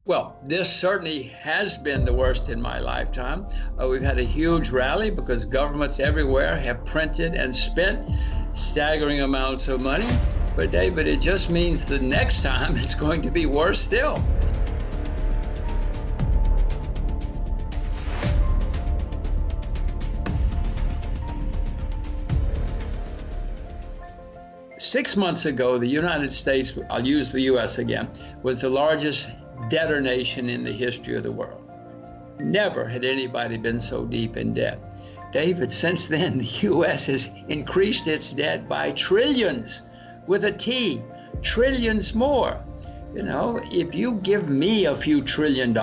Well, this certainly has been the worst in my lifetime. We've had a huge rally because governments everywhere have printed and spent staggering amounts of money. But David, it just means the next time it's going to be worse still. 6 months ago, the United States, I'll use the U.S. again, was the largest debtor nation in the history of the world. Never had anybody been so deep in debt. David, since then, the U.S. has increased its debt by trillions, with a T, trillions more. You know, if you give me a few $1 trillion,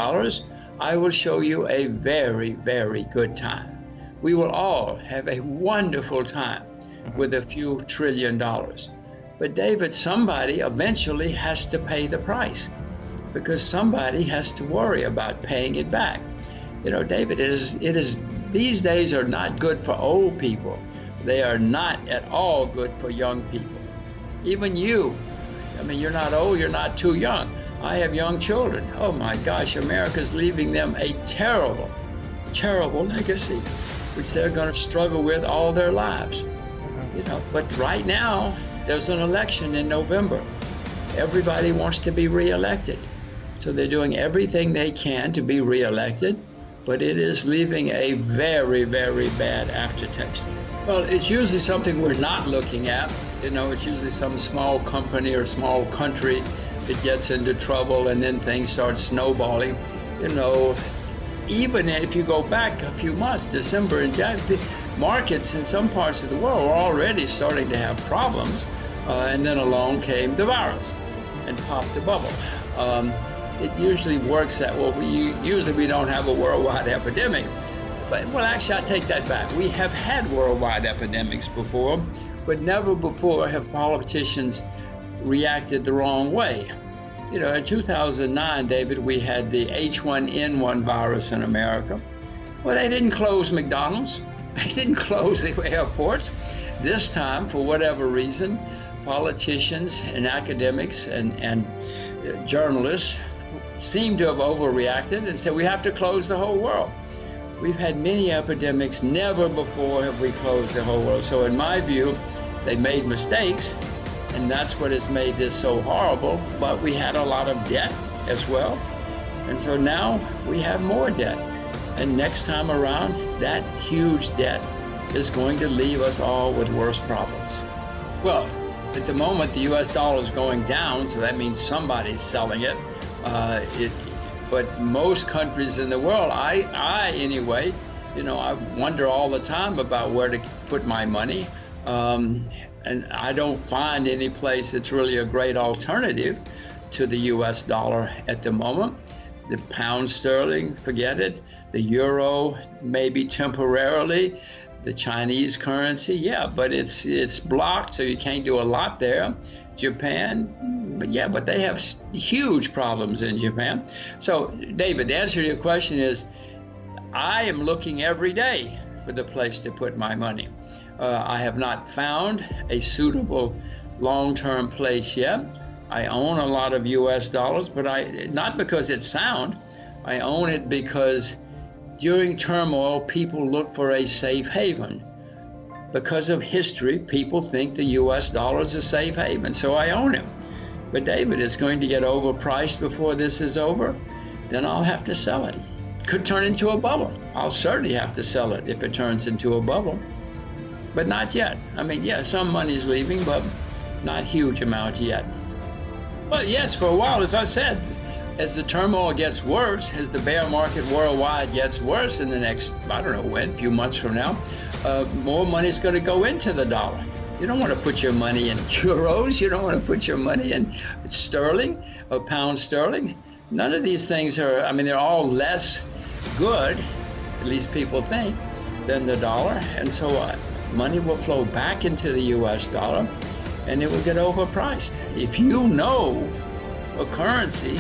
I will show you a very, very good time. We will all have a wonderful time with a few $1 trillion. But David, somebody eventually has to pay the price, because somebody has to worry about paying it back. You know, David, it is these days are not good for old people. They are not at all good for young people. Even you, I mean, you're not old, you're not too young. I have young children. Oh my gosh, America's leaving them a terrible, terrible legacy, which they're going to struggle with all their lives. You know, but right now, there's an election in November. Everybody wants to be reelected. So they're doing everything they can to be reelected, but it is leaving a very, very bad aftertaste. Well, it's usually something we're not looking at. You know, it's usually some small company or small country that gets into trouble, and then things start snowballing. You know, even if you go back a few months, December and January, markets in some parts of the world were already starting to have problems, and then along came the virus and popped the bubble. It usually works that well. Usually we don't have a worldwide epidemic, but well, actually, I take that back. We have had worldwide epidemics before, but never before have politicians reacted the wrong way. You know, in 2009, David, we had the H1N1 virus in America. Well, they didn't close McDonald's. They didn't close the airports. This time, for whatever reason, politicians and academics and journalists seem to have overreacted and said we have to close the whole world. We've had many epidemics. Never before have we closed the whole world. So in my view, they made mistakes, and that's what has made this so horrible. But we had a lot of debt as well. And so now we have more debt. And next time around, that huge debt is going to leave us all with worse problems. Well, at the moment, the U.S. dollar is going down, so that means somebody's selling it. But most countries in the world, I anyway, you know, I wonder all the time about where to put my money. And I don't find any place that's really a great alternative to the U.S. dollar at the moment. The pound sterling, forget it. The euro, maybe temporarily. The Chinese currency, yeah, but it's blocked, so you can't do a lot there. Japan, but they have huge problems in Japan. So, David, the answer to your question is, I am looking every day for the place to put my money. I have not found a suitable long-term place yet. I own a lot of U.S. dollars, but not because it's sound. I own it because during turmoil, people look for a safe haven. Because of history, people think the U.S. dollar is a safe haven, so I own it. But David, it's going to get overpriced before this is over. Then I'll have to sell it. Could turn into a bubble. I'll certainly have to sell it if it turns into a bubble. But not yet. I mean, yeah, some money's leaving, but not huge amount yet. But yes, for a while, as I said, as the turmoil gets worse, as the bear market worldwide gets worse in the next, I don't know when, few months from now, more money is going to go into the dollar. You don't want to put your money in euros. You don't want to put your money in sterling or pound sterling. None of these things are, I mean, they're all less good, at least people think, than the dollar. And so money will flow back into the U.S. dollar, and it will get overpriced. If you know a currency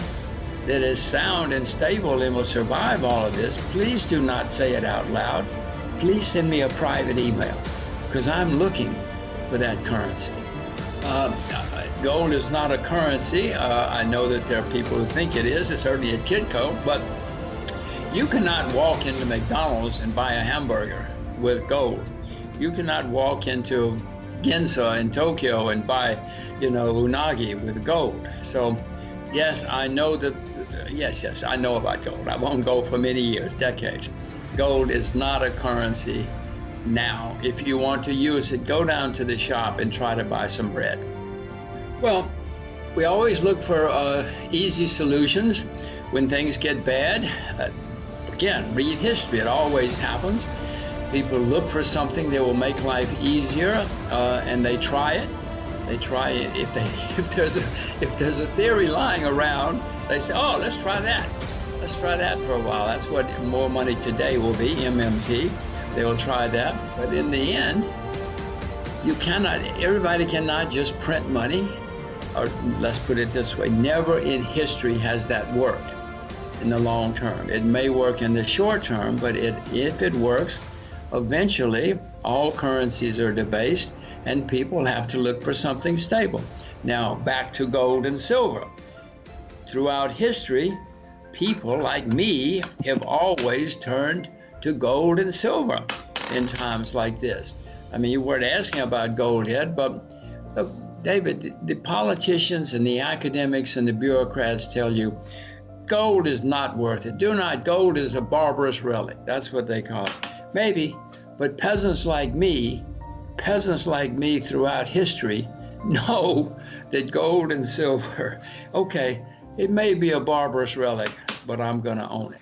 that is sound and stable and will survive all of this, please do not say it out loud. Please send me a private email, because I'm looking for that currency. Gold is not a currency. I know that there are people who think it is. It's certainly a Kitco, but you cannot walk into McDonald's and buy a hamburger with gold. You cannot walk into Ginza in Tokyo and buy, unagi with gold. So, yes, I know that. Yes, I know about gold. I've owned gold for many years, decades. Gold is not a currency now. If you want to use it, go down to the shop and try to buy some bread. Well, we always look for easy solutions when things get bad. Again, read history. It always happens. People look for something that will make life easier, and they try it. They try it. If there's a theory lying around, they say, "Oh, let's try that. Let's try that for a while." That's what more money today will be, MMT. They will try that, but in the end, everybody cannot just print money, or let's put it this way, never in history has that worked in the long term. It may work in the short term, but if it works, eventually all currencies are debased and people have to look for something stable. Now, back to gold and silver. Throughout history, people like me have always turned to gold and silver in times like this. I mean, you weren't asking about gold yet, but David, the politicians and the academics and the bureaucrats tell you gold is not worth it. Gold is a barbarous relic. That's what they call it. Maybe, but peasants like me throughout history know that gold and silver, okay, it may be a barbarous relic, but I'm going to own it.